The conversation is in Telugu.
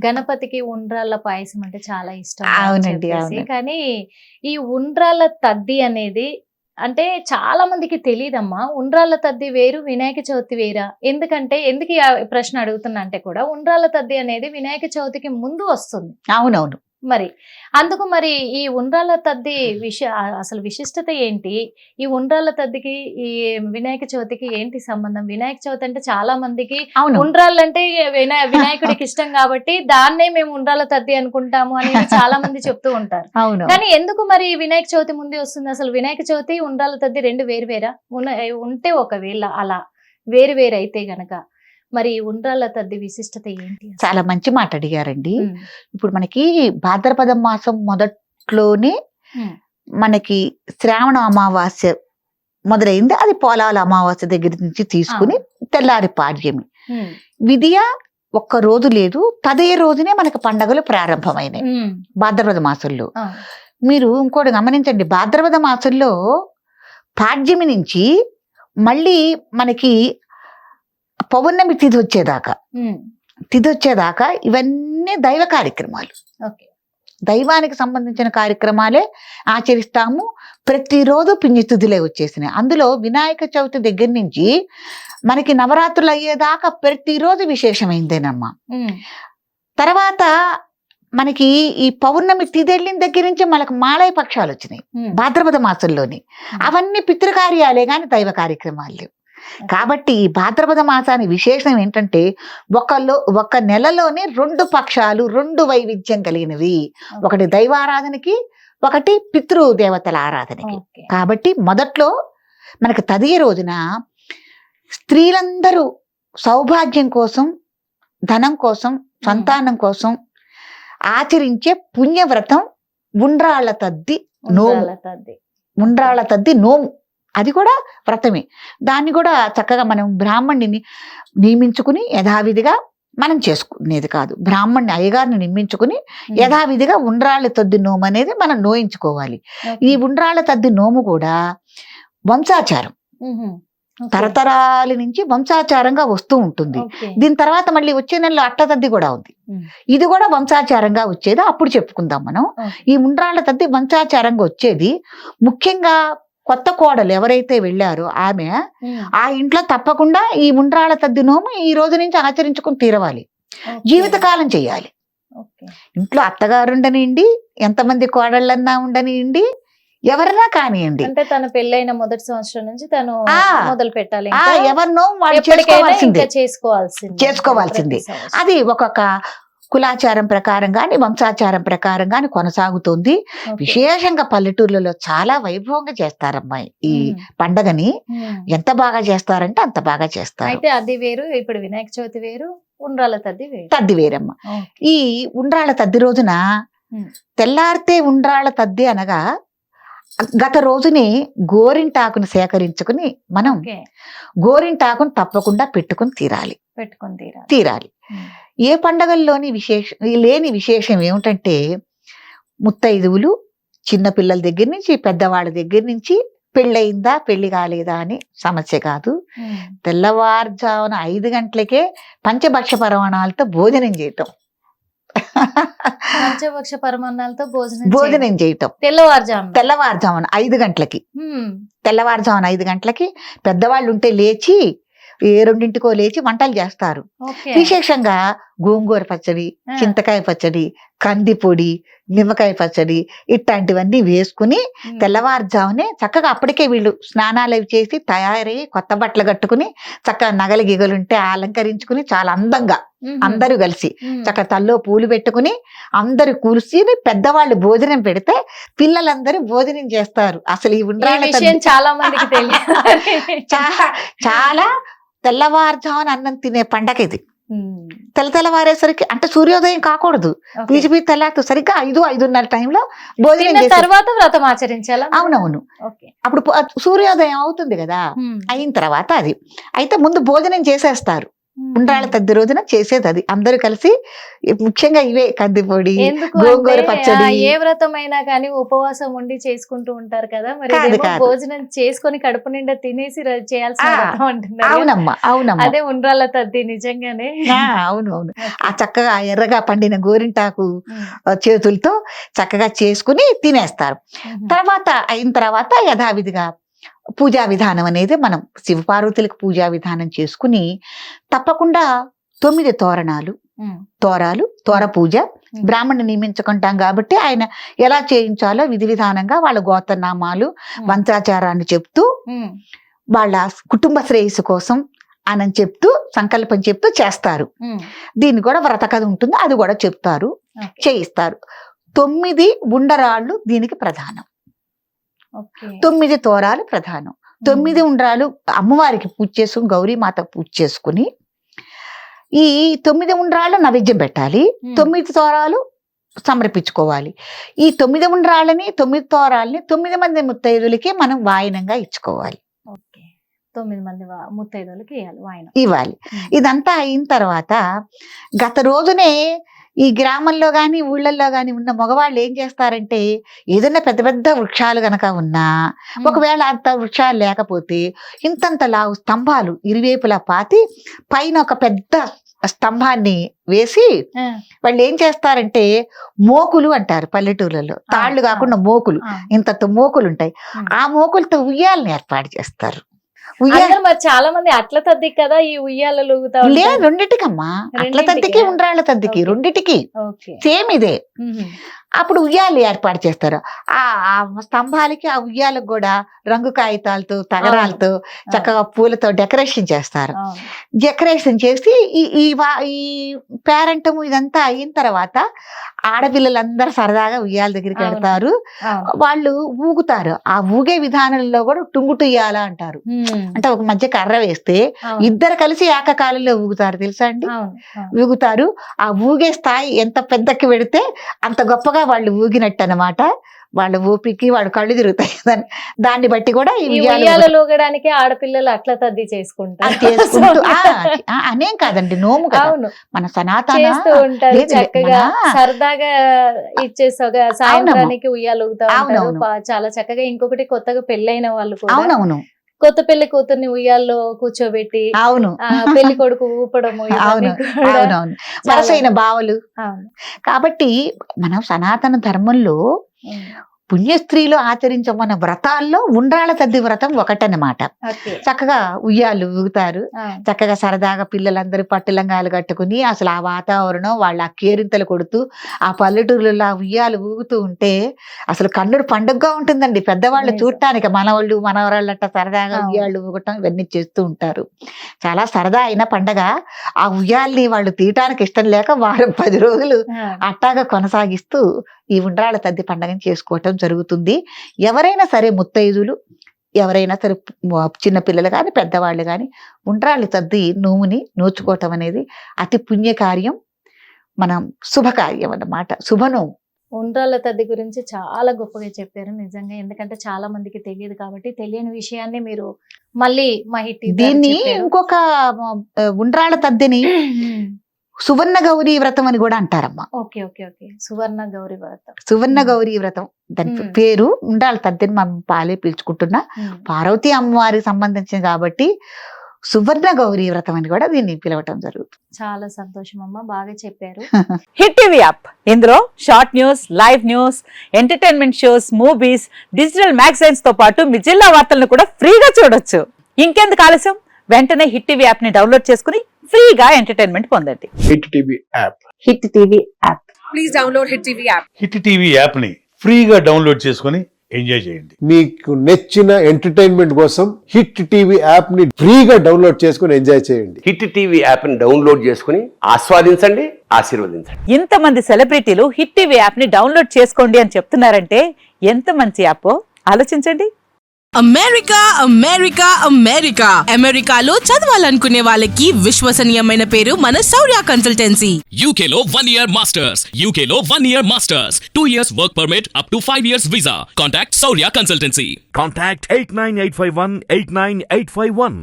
గణపతికి ఉండ్రాళ్ళ పాయసం అంటే చాలా ఇష్టం అని అవునండి, చెప్పేసి. అవునండి. కానీ ఈ ఉండ్రాళ్ళ తద్ది అనేది అంటే చాలా మందికి తెలియదమ్మా. ఉండ్రాళ్ళ తద్ది వేరు, వినాయక చవితి వేరా? ఎందుకు ఈ ప్రశ్న అడుగుతున్నా అంటే కూడా ఉండ్రాళ్ళ తద్ది అనేది వినాయక చవితికి ముందు వస్తుంది. అవునవును. మరి ఈ ఉండ్రాళ్ళ తద్ది అసలు విశిష్టత ఏంటి? ఈ ఉండ్రాళ్ళ తద్దికి ఈ వినాయక చవితికి ఏంటి సంబంధం? వినాయక చవితి అంటే చాలా మందికి అవును. ఉండ్రాళ్ళంటే వినాయకుడికి ఇష్టం కాబట్టి దాన్నే మేము ఉండ్రాళ్ళ తద్ది అనుకుంటాము అనేది చాలా మంది చెప్తూ ఉంటారు. అవును. కానీ ఎందుకు మరి వినాయక చవితి ముందే వస్తుంది? అసలు వినాయక చవితి, ఉండ్రాళ్ళ తద్ది 2 వేరు వేరా? ఉంటే ఒకవేళ అలా వేరు అయితే గనక మరి ఉండ్రాళ్ళ తద్ది విశిష్టత ఏంటి? చాలా మంచి మాట అడిగారండి. హ్మ్. ఇప్పుడు మనకి భాద్రపద మాసం మొదట్లోనే మనకి శ్రావణ అమావాస్య మొదలైంది. అది పొలాల అమావాస్య దగ్గర నుంచి తీసుకుని తెల్లారి పాడ్యమి విధియ ఒక్క రోజు లేదు, తదే రోజునే మనకి పండగలు ప్రారంభమైనాయి భాద్రపద మాసంలో. మీరు ఇంకోటి గమనించండి, భాద్రపద మాసంలో పాడ్యమి నుంచి మళ్ళీ మనకి పౌర్ణమి తిథి వచ్చేదాకా ఇవన్నీ దైవ కార్యక్రమాలు, దైవానికి సంబంధించిన కార్యక్రమాలే ఆచరిస్తాము. ప్రతిరోజు పుణ్యతిథులే వచ్చేసినాయి. అందులో వినాయక చవితి దగ్గర నుంచి మనకి నవరాత్రులు అయ్యేదాకా ప్రతిరోజు విశేషమైందేనమ్మా. తర్వాత మనకి ఈ పౌర్ణమి తిథి వెళ్ళిన దగ్గర నుంచి మనకు మాలయ పక్షాలు వచ్చినాయి భాద్రపద మాసంలోని. అవన్నీ పితృకార్యాలే కానీ దైవ కార్యక్రమాలు లేవు. కాబట్టి ఈ భాద్రపద మాసానికి విశేషం ఏంటంటే ఒక నెలలోనే 2 పక్షాలు, 2 వైవిధ్యం కలిగినవి. ఒకటి దైవారాధనకి, ఒకటి పితృదేవతల ఆరాధనకి. కాబట్టి మొదట్లో మనకు తదియ రోజున స్త్రీలందరూ సౌభాగ్యం కోసం, ధనం కోసం, సంతానం కోసం ఆచరించే పుణ్యవ్రతం ఉండ్రాళ్ళ తద్ది నోము. అది కూడా వ్రతమే. దాన్ని కూడా చక్కగా మనం బ్రాహ్మణ్ణిని నియమించుకుని యథావిధిగా మనం చేసుకునేది కాదు. బ్రాహ్మణ్ణి అయ్యగారిని నియమించుకుని యథావిధిగా ఉండ్రాళ్ళ తద్ది నోము అనేది మనం నోయించుకోవాలి. ఈ ఉండ్రాళ్ళ తద్ది నోము కూడా వంశాచారం, తరతరాల నుంచి వంశాచారంగా వస్తూ ఉంటుంది. దీని తర్వాత మళ్ళీ వచ్చే నెలలో అట్టతద్ది కూడా ఉంది. ఇది కూడా వంశాచారంగా వచ్చేది, అప్పుడు చెప్పుకుందాం మనం. ఈ ఉండ్రాళ్ళ తద్ది వంశాచారంగా వచ్చేది. ముఖ్యంగా కొత్త కోడలు ఎవరైతే వెళ్ళారో ఆమె ఆ ఇంట్లో తప్పకుండా ఈ ఉండ్రాళ్ళ తద్ది నోము ఈ రోజు నుంచి ఆచరించుకుని తీరవాలి, జీవితకాలం చేయాలి. ఇంట్లో అత్తగారు ఉండనివ్వండి, ఎంతమంది కోడళ్ళన్నా ఉండనివ్వండి, ఎవరైనా కానివ్వండి. అంటే తన పెళ్ళైన మొదటి సంవత్సరం నుంచి తను మొదలు పెట్టాలి. ఎవరినో వాళ్ళు చేసుకోవాల్సిందే. అది ఒక్కొక్క కులాచారం ప్రకారం కానీ వంశాచారం ప్రకారం కానీ కొనసాగుతుంది. విశేషంగా పల్లెటూర్లలో చాలా వైభవంగా చేస్తారమ్మా ఈ పండగని. ఎంత బాగా చేస్తారంటే అంత బాగా చేస్తారు. అయితే అది వేరు, ఇప్పుడు వినాయక చవితి వేరు, ఉండ్రాళ్ళ తద్ది వేరమ్మ. ఈ ఉండ్రాళ్ళ తద్ది రోజున తెల్లారితే ఉండ్రాళ్ళ తద్ది అనగా గత రోజుని గోరింటాకును సేకరించుకుని మనం గోరింటాకును తప్పకుండా పెట్టుకుని తీరాలి. ఏ పండగల్లోని లేని విశేషం ఏమిటంటే ముత్తైదువులు చిన్నపిల్లల దగ్గర నుంచి పెద్దవాళ్ళ దగ్గర నుంచి పెళ్ళయిందా పెళ్లి కాలేదా అని సమస్య కాదు. తెల్లవారుజామున 5 గంటలకే పంచభక్ష పరమాణాలతో భోజనం చేయటం. పంచభక్ష పరమాన్నాలతో భోజనం చేయటం తెల్లవారుజామున 5 గంటలకి. తెల్లవారుజామున 5 గంటలకి పెద్దవాళ్ళు ఉంటే లేచి 2 లేచి వంటలు చేస్తారు. విశేషంగా గోంగూర పచ్చడి, చింతకాయ పచ్చడి, కంది పొడి, నిమ్మకాయ పచ్చడి ఇట్లాంటివన్నీ వేసుకుని తెల్లవారుజామునే చక్కగా అప్పటికే వీళ్ళు స్నానాలు అవి చేసి తయారయ్యి కొత్త బట్టలు కట్టుకుని చక్కగా నగలు గిగలుంటే అలంకరించుకుని చాలా అందంగా అందరూ కలిసి చక్కగా తల్లో పూలు పెట్టుకుని అందరూ కూర్చుని పెద్దవాళ్ళు భోజనం పెడితే పిల్లలందరూ భోజనం చేస్తారు. అసలు ఈ ఉండ్రాళ్ళ చాలా మందికి తెలియదు. చాలా తెల్లవారుజామున అన్నం తినే పండగ ఇది. తెల్లవారేసరికి అంటే సూర్యోదయం కాకూడదు, పీచిపీ తెల్లారితో సరిగ్గా 5-5:30 టైంలో భోజనం తర్వాత వ్రతం ఆచరించాలి. అవునవును. అప్పుడు సూర్యోదయం అవుతుంది కదా, అయిన తర్వాత అది అయితే ముందు భోజనం చేసేస్తారు. ఉండ్రాళ్ళ తద్ది రోజున చేసేది అది. అందరూ కలిసి ముఖ్యంగా ఇవే కందిపొడి, ఎందుకు గోంగూర అంటే పచ్చడి. ఏ వ్రతం అయినా కానీ ఉపవాసం ఉండి చేసుకుంటూ ఉంటారు కదా, మరి కాదు, ఇదేమో కాదు. భోజనం చేసుకొని కడుపు నిండా తినేసి చేయాల్సిన ఆ, వ్రతం అంటున్నారు కదా. అవునమ్మా, అవునమ్మా. అదే ఉండ్రాళ్ళ తద్ది నిజంగానే. అవును, అవును. ఓకే. ఆ చక్కగా ఎర్రగా పండిన గోరింటాకు ఉమ్, చేతులతో చక్కగా చేసుకుని తినేస్తారు. ఉహు, తర్వాత అయిన తర్వాత యథావిధిగా పూజా విధానం అనేది మనం శివపార్వతులకు పూజా విధానం చేసుకుని తప్పకుండా 9 తోరాలు, ఉమ్, తోర పూజ ఉమ్, బ్రాహ్మణ్ణి నియమించుకుంటాం కాబట్టి ఆయన ఎలా చేయించాలో విధి విధానంగా వాళ్ళ గోత్రనామాలు, ఉమ్, వంశాచారాన్ని చెప్తూ ఉమ్, వాళ్ళ కుటుంబ శ్రేయస్సు కోసం అని చెప్తూ సంకల్పం చెప్తూ చేస్తారు. ఉమ్, దీన్ని కూడా వ్రత కథ ఉంటుంది, అది కూడా చెప్తారు, ఓకే, చేయిస్తారు. 9 ఉండరాళ్ళు దీనికి ప్రధానం, ఓకే. 9 తోరాలు ప్రధానం. 9 ఉండ్రాలు అమ్మవారికి పూజ చేసుకుని, గౌరీమాత పూజ చేసుకుని ఈ 9 ఉండ్రాళ్ళు నైవేద్యం పెట్టాలి, 9 తోరాలు సమర్పించుకోవాలి. ఈ 9 ఉండ్రాళ్ళని 9 తోరాలని 9 మంది ముత్తైదులకి మనం వాయినంగా ఇచ్చుకోవాలి, ఓకే. 9 మంది ముత్తైదులకి ఇవ్వాలి వాయనం. ఇవ్వాలి. ఇదంతా అయిన తర్వాత గత రోజునే ఈ గ్రామంలో కానీ ఊళ్ళల్లో కానీ ఉన్న మగవాళ్ళు ఏం చేస్తారంటే, ఏదైనా పెద్ద పెద్ద వృక్షాలు గనక ఉన్నా, ఒకవేళ అంత వృక్షాలు లేకపోతే ఇంతంత లావు స్తంభాలు ఇరువైపులా పాతి పైన ఒక పెద్ద స్తంభాన్ని వేసి వాళ్ళు ఏం చేస్తారంటే, మోకులు అంటారు పల్లెటూళ్ళలో, తాళ్ళు కాకుండా మోకులు, ఇంత మోకులు ఉంటాయి, ఆ మోకులతో ఉయ్యాలని ఏర్పాటు చేస్తారు. అందరూ మరి చాలా మంది అట్ల తద్ది కదా ఈ ఉయ్యాలలు ఊగుతా ఉంటారు. లేదు, రెండిటికమ్మా, అట్ల తద్దికి ఉండ్రాళ్ళ తద్దికి ఓకే. రెండిటికి ఓకే. సేమ్ ఇదే. మ్మ్. అప్పుడు ఉయ్యాలు ఏర్పాటు చేస్తారు. ఆ ఆ స్తంభాలకి, ఆ ఉయ్యాలకు కూడా రంగు కాగితాలతో, తగరాలతో, చక్కగా పూలతో డెకరేషన్ చేస్తారు. అవును. డెకరేషన్ చేసి ఈ పేరంటము ఇదంతా అయిన తర్వాత ఆడపిల్లలందరూ సరదాగా ఉయ్యాల దగ్గరికి అవును. వెడతారు, అవును. వాళ్ళు ఊగుతారు. ఆ ఊగే విధానంలో కూడా టుంగుటుయ్యాల అంటారు. మ్మ్. అంటే ఒక మధ్య కర్ర వేస్తే అవును. ఇద్దరు కలిసి ఏకకాలంలో ఊగుతారు, తెలుసా అండి? అవును. అవును. ఊగుతారు. ఆ ఊగే స్థాయి ఎంత పెద్దకి పెడితే అంత గొప్పగా వాళ్ళు ఊగినట్టు అన్నమాట. వాళ్ళ ఓపికి వాళ్ళ కళ్ళు తిరుగుతాయి, దాన్ని బట్టి కూడా ఈ ఈ ఉయ్యాలు ఉయ్యాలలు ఊగడానికి ఆడపిల్లలు అట్ల తద్ది చేసుకుంటారు. చేసుకుంటూ అనేం కాదండి, నోము కదా అవును, మన సనాతన. చేస్తూ ఉంటారు లేదు, చక్కగా మన- సరదాగా ఇచ్చేసాగా సాయంత్రానికి ఉయ్యాలు ఊగుతా ఉంటారు. అవునవును. చాలా చక్కగా. ఇంకొకటి కొత్తగా పెళ్ళైన వాళ్ళు కూడా అవునవును, కొత్త పెళ్లి కూతుర్ని ఉయ్యాల్లో కూర్చోబెట్టి అవును, పెళ్లి కొడుకు ఊపడము ఇవన్నీ అవును, కూడా అవునవును, వరసైన బావలు. అవును. కాబట్టి మనం సనాతన ధర్మంలో ఉమ్. పుణ్యస్త్రీలు ఆచరించమన్న వ్రతాల్లో ఉండ్రాళ్ళ తద్ది వ్రతం ఒకటన్నమాట. ఓకే. చక్కగా ఉయ్యాలు ఊగుతారు, అవును. చక్కగా సరదాగా పిల్లలందరూ పట్టులంగాలు కట్టుకుని అసలు ఆ వాతావరణం, వాళ్ళ ఆ కేరింతలు కొడుతూ ఆ పల్లెటూరులో ఆ ఉయ్యాలు ఊగుతూ ఉంటే అసలు కన్నుడు పండుగగా ఉంటుందండి. పెద్దవాళ్ళు నిజం. చూడటానికి, మనవాళ్ళు మనవరాళ్ళు అట్లా సరదాగా అవును. ఉయ్యాళ్ళు ఊగటం ఇవన్నీ చేస్తూ ఉంటారు. చాలా సరదా అయిన పండగ. ఆ ఉయ్యాల్ని వాళ్ళు తీయటానికి ఇష్టం లేక వారం 10 రోజులు అట్టాగా కొనసాగిస్తూ ఈ ఉండ్రాళ్ళ తద్ది పండగని చేసుకోవటం జరుగుతుంది. ఎవరైనా సరే ముత్తైదులు, ఎవరైనా సరే చిన్న పిల్లలు కానీ పెద్దవాళ్ళు కానీ ఉండ్రాళ్ళ తద్ది నోముని నోచుకోవటం అనేది అతి పుణ్యకార్యం, మనం శుభకార్యం అన్నమాట, శుభనోము. ఉండ్రాళ్ళ తద్ది గురించి చాలా గొప్పగా చెప్పారు నిజంగా. ఎందుకంటే చాలా మందికి తెలియదు కాబట్టి తెలియని విషయాన్ని మీరు మళ్ళీ మా హిట్ ద్వారా దీన్ని చెప్పారు. ఇంకొక ఉండ్రాళ్ళ తద్దిని సువర్ణ గౌరీ వ్రతం అని కూడా అంటారమ్మా. Okay, okay, okay. Suvarna Gauri వ్రతం. సువర్ణ గౌరీ వ్రతం దాని పేరు. ఉండ్రాళ్ళ తద్దిని మనం పాలే పీల్చుకుంటున్నా, పార్వతీ అమ్మవారికి సంబంధించింది కాబట్టి సువర్ణ గౌరీ వ్రతం అని కూడా దీన్ని పిలవటం జరుగుతుంది. చాలా సంతోషం అమ్మ, బాగా చెప్పారు. హిట్ టీవీ యాప్, ఇందులో short news, live news, entertainment shows, movies, digital magazines తో పాటు మీ జిల్లా వార్తలను కూడా ఫ్రీగా చూడొచ్చు. ఇంకెందుకు ఆలస్యం, వెంటనే హిట్ టీవీ యాప్ ని డౌన్లోడ్ చేసుకుని ఫ్రీగా ఎంటర్టైన్మెంట్ పొందండి. Hit TV app. Hit TV app. Please download hit TV app. Hit TV యాప్ని ఫ్రీగా డౌన్లోడ్ చేసుకొని ఎంజాయ్ చేయండి. మీకు నచ్చిన ఎంటర్టైన్మెంట్ కోసం హిట్ టీవీ యాప్ ని ఫ్రీగా డౌన్లోడ్ చేసుకుని ఎంజాయ్ చేయండి. హిట్ టీవీ యాప్ ని డౌన్లోడ్ చేసుకుని ఆస్వాదించండి, ఆశీర్వదించండి. ఇంతమంది సెలబ్రిటీలు హిట్ టీవీ యాప్ ని డౌన్లోడ్ చేసుకోండి అని చెప్తున్నారంటే ఎంత మంచి యాప్ ఆలోచించండి. అమెరికా అమెరికా అమెరికా అమెరికాలో చదవాలనుకునే వాళ్ళకి విశ్వసనీయమైన పేరు మన శౌర్య consultancy. UK Law 1 Year Masters. UK Law 1 Year Masters. 2 years work permit up to 5 years visa. Contact Saurya Consultancy. Contact 89851 89851.